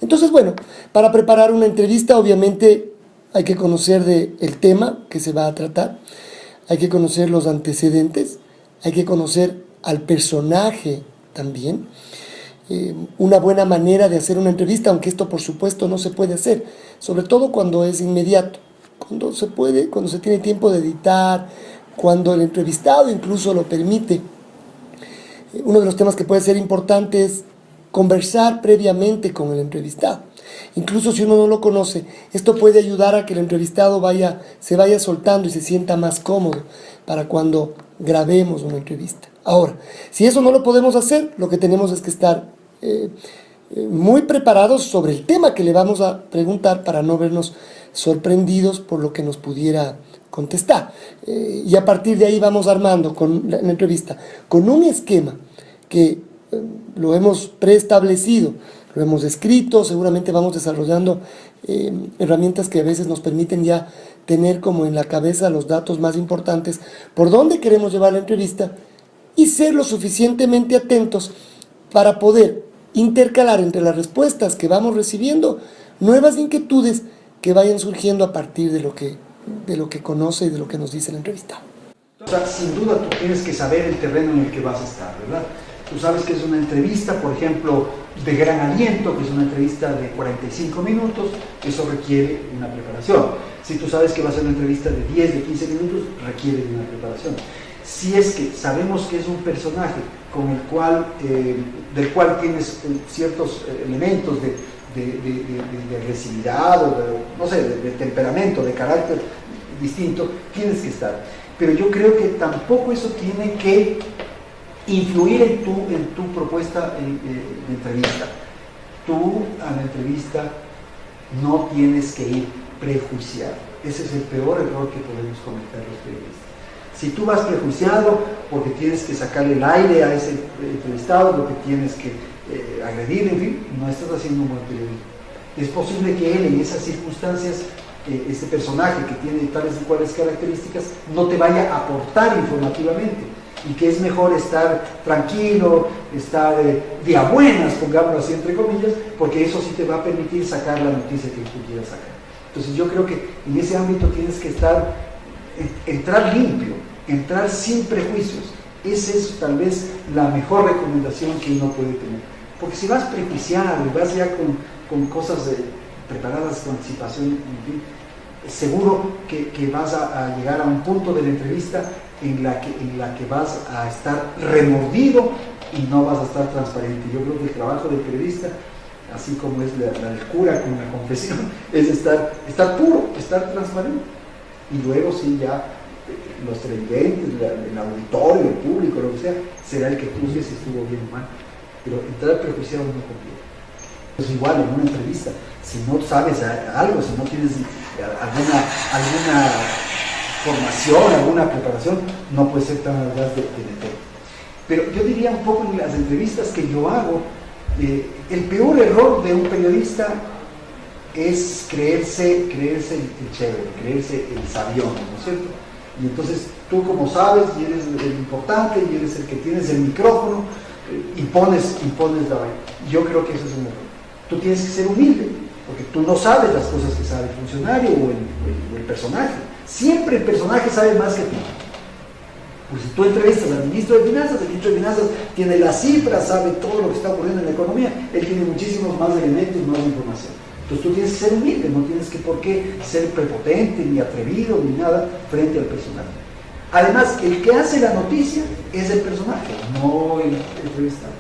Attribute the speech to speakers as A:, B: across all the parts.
A: Entonces, bueno, para preparar una entrevista obviamente hay que conocer el tema que se va a tratar, hay que conocer los antecedentes, hay que conocer al personaje también. Una buena manera de hacer una entrevista, aunque esto por supuesto no se puede hacer, sobre todo cuando es inmediato, cuando se puede, cuando se tiene tiempo de editar, cuando el entrevistado incluso lo permite. Uno de los temas que puede ser importante es conversar previamente con el entrevistado. Incluso si uno no lo conoce, esto puede ayudar a que el entrevistado se vaya soltando y se sienta más cómodo para cuando grabemos una entrevista. Ahora, si eso no lo podemos hacer, lo que tenemos es que estar muy preparados sobre el tema que le vamos a preguntar para no vernos sorprendidos por lo que nos pudiera contestar. Y a partir de ahí vamos armando con la entrevista con un esquema que lo hemos preestablecido, lo hemos escrito, seguramente vamos desarrollando herramientas que a veces nos permiten ya tener como en la cabeza los datos más importantes, por dónde queremos llevar la entrevista y ser lo suficientemente atentos para poder intercalar entre las respuestas que vamos recibiendo nuevas inquietudes que vayan surgiendo a partir de lo que conoce y de lo que nos dice el entrevistado.
B: O sea, sin duda tú tienes que saber el terreno en el que vas a estar, ¿verdad? Tú sabes que es una entrevista, por ejemplo, de gran aliento, que es una entrevista de 45 minutos, eso requiere una preparación. Si tú sabes que va a ser una entrevista de 10, de 15 minutos, requiere de una preparación. Si es que sabemos que es un personaje con del cual tienes ciertos elementos de agresividad o no sé, de temperamento, de carácter distinto, tienes que estar. Pero yo creo que tampoco eso tiene que influir en tu propuesta de entrevista. Tú a la entrevista no tienes que ir prejuiciado. Ese es el peor error que podemos cometer los periodistas. Si tú vas prejuiciado porque tienes que sacarle el aire a ese entrevistado, porque tienes que agredir, en fin, no estás haciendo un buen periodismo. Es posible que él en esas circunstancias, este personaje que tiene tales y cuales características, no te vaya a aportar informativamente, y que es mejor estar tranquilo, estar de a buenas, pongámoslo así entre comillas, porque eso sí te va a permitir sacar la noticia que tú quieras sacar. Entonces yo creo que en ese ámbito tienes que entrar limpio, entrar sin prejuicios. Esa es tal vez la mejor recomendación que uno puede tener. Porque si vas prejuiciado y vas ya con cosas preparadas con anticipación, en fin, seguro que vas a llegar a un punto de la entrevista en la que vas a estar remordido y no vas a estar transparente. Yo creo que el trabajo del periodista, así como es la del cura con la confesión, es estar puro, estar transparente. Y luego sí ya los televidentes, el auditorio, el público, lo que sea, será el que juzgue si estuvo bien o mal. Pero entrar prejuiciado no conviene. Es igual en una entrevista, si no sabes algo, si no tienes alguna formación, alguna preparación, no puedes ser tan audaz de meter. Pero yo diría un poco en las entrevistas que yo hago, el peor error de un periodista es creerse el chévere, creerse el sabión, ¿no es cierto? Y entonces tú, como sabes, y eres el importante, y eres el que tienes el micrófono, impones la vaina. Yo creo que eso es un error. Tú tienes que ser humilde, porque tú no sabes las cosas que sabe el funcionario o el personaje. Siempre el personaje sabe más que tú. Pues si tú entrevistas al ministro de Finanzas, el ministro de Finanzas tiene las cifras, sabe todo lo que está ocurriendo en la economía, él tiene muchísimos más elementos, más información. Entonces tú tienes que ser humilde, no tienes que por qué ser prepotente, ni atrevido, ni nada frente al personaje. Además, el que hace la noticia es el personaje, no el entrevistador.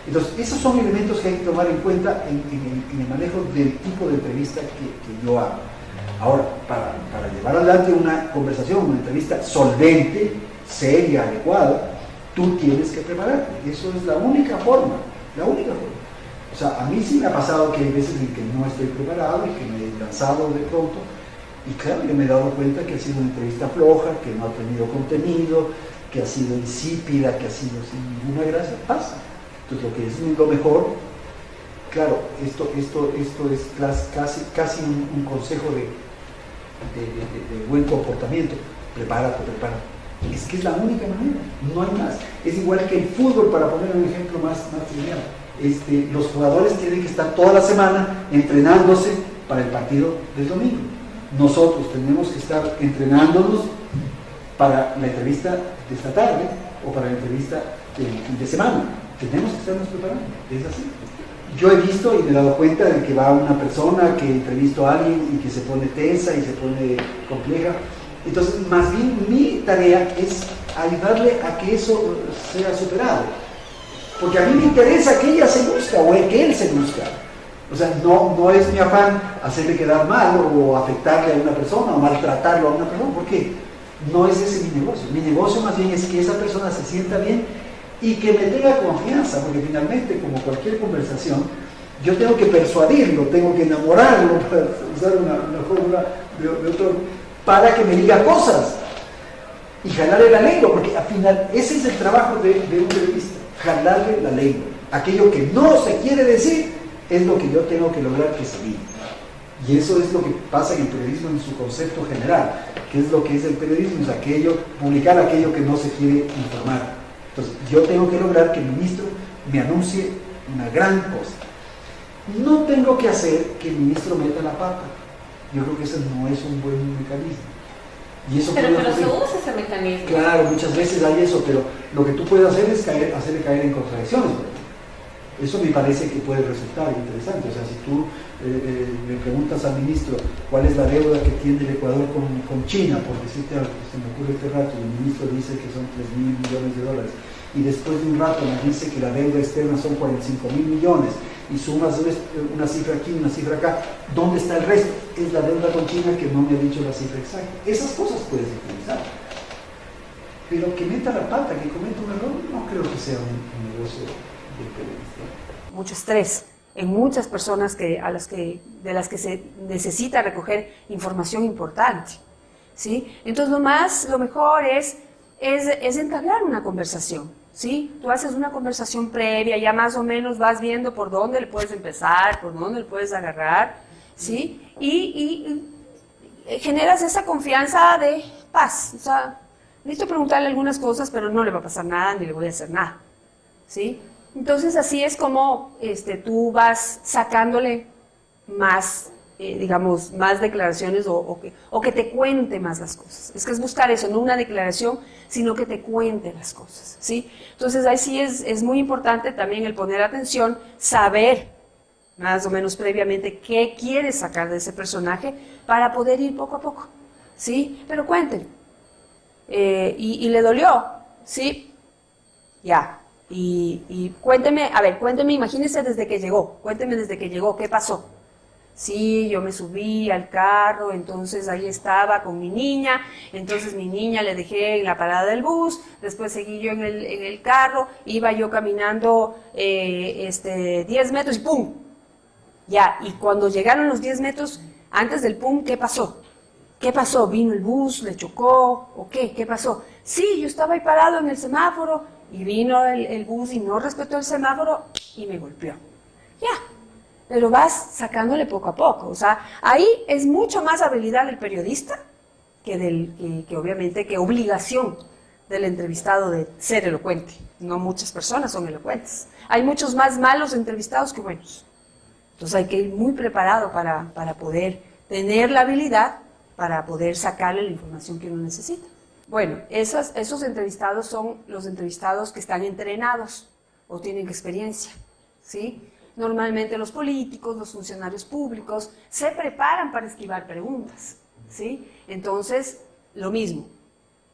B: Entonces, esos son elementos que hay que tomar en cuenta en el manejo del tipo de entrevista que yo hago. Ahora, para llevar adelante una conversación, una entrevista solvente, seria, adecuada, tú tienes que prepararte. Eso es la única forma. O sea, a mí sí me ha pasado que hay veces en que no estoy preparado y que me he lanzado de pronto. Y claro, yo me he dado cuenta que ha sido una entrevista floja, que no ha tenido contenido, que ha sido insípida, que ha sido sin ninguna gracia. Pasa. Entonces, lo que es lo mejor, claro, esto es casi un consejo de buen comportamiento. Prepárate. Es que es la única manera, no hay más. Es igual que el fútbol, para poner un ejemplo más trivial. los jugadores tienen que estar toda la semana entrenándose para el partido del domingo. Nosotros tenemos que estar entrenándonos para la entrevista de esta tarde o para la entrevista del fin de semana. Tenemos que estarnos preparando, es así. Yo he visto y me he dado cuenta de que va una persona que entrevistó a alguien y que se pone tensa y se pone compleja. Entonces, más bien mi tarea es ayudarle a que eso sea superado. Porque a mí me interesa que ella se luzca o que él se luzca. O sea, no es mi afán hacerle quedar mal o afectarle a una persona o maltratarlo a una persona. ¿Por qué? No es ese mi negocio. Mi negocio más bien es que esa persona se sienta bien y que me tenga confianza, porque finalmente, como cualquier conversación, yo tengo que persuadirlo, tengo que enamorarlo, para usar una fórmula de otro, para que me diga cosas y jalarle la lengua, porque al final ese es el trabajo de un periodista, jalarle la lengua. Aquello que no se quiere decir es lo que yo tengo que lograr que se diga. Y eso es lo que pasa en el periodismo en su concepto general. ¿Qué es lo que es el periodismo? Es aquello, publicar aquello que no se quiere informar. Entonces, yo tengo que lograr que el ministro me anuncie una gran cosa. No tengo que hacer que el ministro meta la pata. Yo creo que ese no es un buen mecanismo. Y eso
C: pero se usa ese mecanismo.
B: Claro, muchas veces hay eso, pero lo que tú puedes hacer es hacerle caer en contradicciones. Eso me parece que puede resultar interesante. O sea, si tú le preguntas al ministro cuál es la deuda que tiene el Ecuador con China, por decirte algo, se me ocurre este rato, y el ministro dice que son 3.000 millones de dólares, y después de un rato me dice que la deuda externa son 45.000 millones, y sumas una cifra aquí, una cifra acá, ¿dónde está el resto? Es la deuda con China que no me ha dicho la cifra exacta. Esas cosas puedes utilizar. Pero que meta la pata, que cometa un error, no creo que sea un negocio del periodista.
D: Mucho estrés en muchas personas de las que se necesita recoger información importante, ¿sí? Entonces lo mejor es entablar una conversación, ¿sí? Tú haces una conversación previa, ya más o menos vas viendo por dónde le puedes empezar, por dónde le puedes agarrar, ¿sí? Y generas esa confianza de paz. O sea, necesito preguntarle algunas cosas, pero no le va a pasar nada ni le voy a hacer nada, ¿sí? Entonces así es como tú vas sacándole más, digamos, más declaraciones o que te cuente más las cosas. Es que es buscar eso, no una declaración, sino que te cuente las cosas, ¿sí? Entonces ahí sí es muy importante también el poner atención, saber más o menos previamente qué quieres sacar de ese personaje para poder ir poco a poco, ¿sí? Pero cuéntenle. Y le dolió, ¿sí? Ya. Y cuénteme, imagínese desde que llegó, ¿qué pasó? Sí, yo me subí al carro, entonces ahí estaba con mi niña, entonces mi niña le dejé en la parada del bus, después seguí yo en el carro, iba yo caminando 10 metros y ¡pum! Ya, y cuando llegaron los 10 metros, antes del pum, ¿qué pasó? ¿Qué pasó? ¿Vino el bus? ¿Le chocó? ¿O qué? ¿Qué pasó? Sí, yo estaba ahí parado en el semáforo, y vino el bus y no respetó el semáforo y me golpeó. Ya, pero vas sacándole poco a poco. O sea, ahí es mucho más habilidad del periodista que obviamente que obligación del entrevistado de ser elocuente. No muchas personas son elocuentes. Hay muchos más malos entrevistados que buenos. Entonces hay que ir muy preparado para poder tener la habilidad para poder sacarle la información que uno necesita. Bueno, esos entrevistados son los entrevistados que están entrenados o tienen experiencia, ¿sí? Normalmente los políticos, los funcionarios públicos se preparan para esquivar preguntas, ¿sí? Entonces, lo mismo.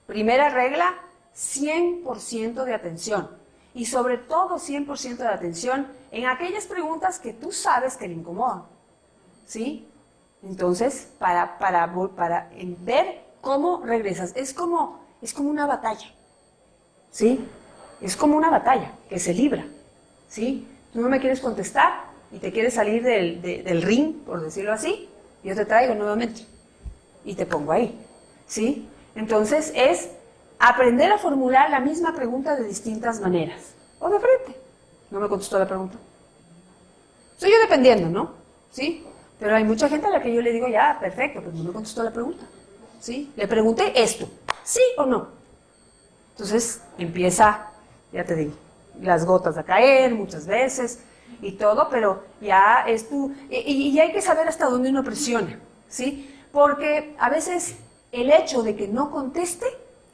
D: Primera regla, 100% de atención. Y sobre todo 100% de atención en aquellas preguntas que tú sabes que le incomodan, ¿sí? Entonces, para ver cómo regresas, es como una batalla, ¿sí? Es como una batalla que se libra, ¿sí? Tú no me quieres contestar y te quieres salir del ring, por decirlo así, yo te traigo nuevamente y te pongo ahí, ¿sí? Entonces es aprender a formular la misma pregunta de distintas maneras. O de frente, no me contestó la pregunta. Soy yo dependiendo, ¿no? ¿Sí? Pero hay mucha gente a la que yo le digo, ya, perfecto, pero no me contestó la pregunta. ¿Sí? Le pregunté esto, ¿sí o no? Entonces empieza, ya te digo, las gotas a caer muchas veces y todo, pero ya es tú, y hay que saber hasta dónde uno presiona, ¿sí? Porque a veces el hecho de que no conteste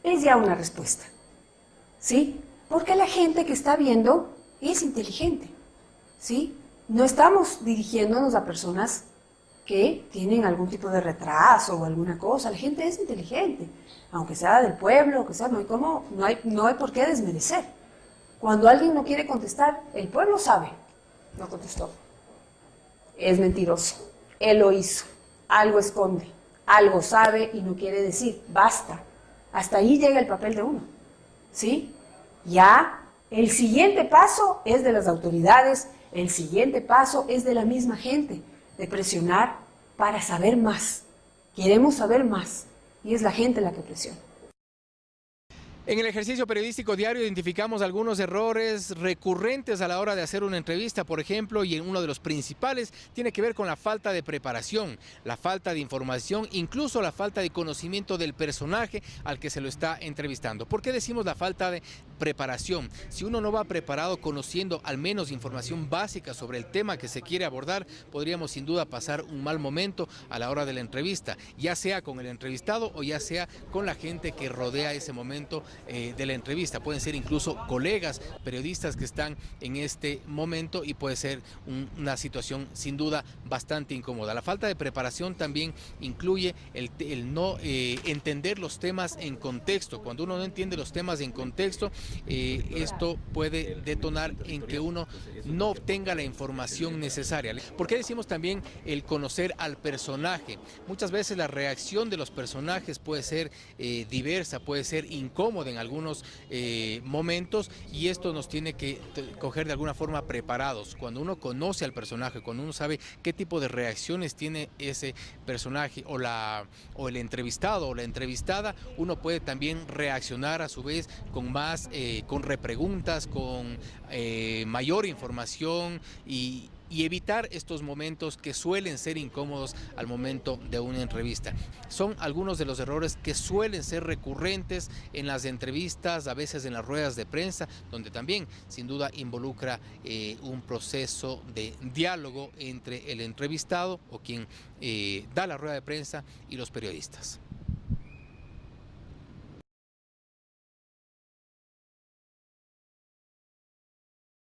D: es ya una respuesta, ¿sí? Porque la gente que está viendo es inteligente, ¿sí? No estamos dirigiéndonos a personas que tienen algún tipo de retraso o alguna cosa. La gente es inteligente, aunque sea del pueblo, aunque sea, no hay por qué desmerecer. Cuando alguien no quiere contestar, el pueblo sabe, no contestó. Es mentiroso, él lo hizo, algo esconde, algo sabe y no quiere decir, basta. Hasta ahí llega el papel de uno, ¿sí? Ya el siguiente paso es de las autoridades, el siguiente paso es de la misma gente, de presionar para saber más. Queremos saber más y es la gente la que presiona.
E: En el ejercicio periodístico diario identificamos algunos errores recurrentes a la hora de hacer una entrevista, por ejemplo, y uno de los principales tiene que ver con la falta de preparación, la falta de información, incluso la falta de conocimiento del personaje al que se lo está entrevistando. ¿Por qué decimos la falta de preparación? Si uno no va preparado conociendo al menos información básica sobre el tema que se quiere abordar, podríamos sin duda pasar un mal momento a la hora de la entrevista, ya sea con el entrevistado o ya sea con la gente que rodea ese momento de la entrevista. Pueden ser incluso colegas, periodistas que están en este momento y puede ser una situación sin duda bastante incómoda. La falta de preparación también incluye el no entender los temas en contexto. Cuando uno no entiende los temas en contexto, esto puede detonar en que uno no obtenga la información necesaria. ¿Por qué decimos también el conocer al personaje? Muchas veces la reacción de los personajes puede ser diversa, puede ser incómoda en algunos momentos, y esto nos tiene que coger de alguna forma preparados. Cuando uno conoce al personaje, cuando uno sabe qué tipo de reacciones tiene ese personaje o el entrevistado o la entrevistada, uno puede también reaccionar a su vez con más, con repreguntas, con mayor información y evitar estos momentos que suelen ser incómodos al momento de una entrevista. Son algunos de los errores que suelen ser recurrentes en las entrevistas, a veces en las ruedas de prensa, donde también sin duda involucra un proceso de diálogo entre el entrevistado o quien da la rueda de prensa y los periodistas.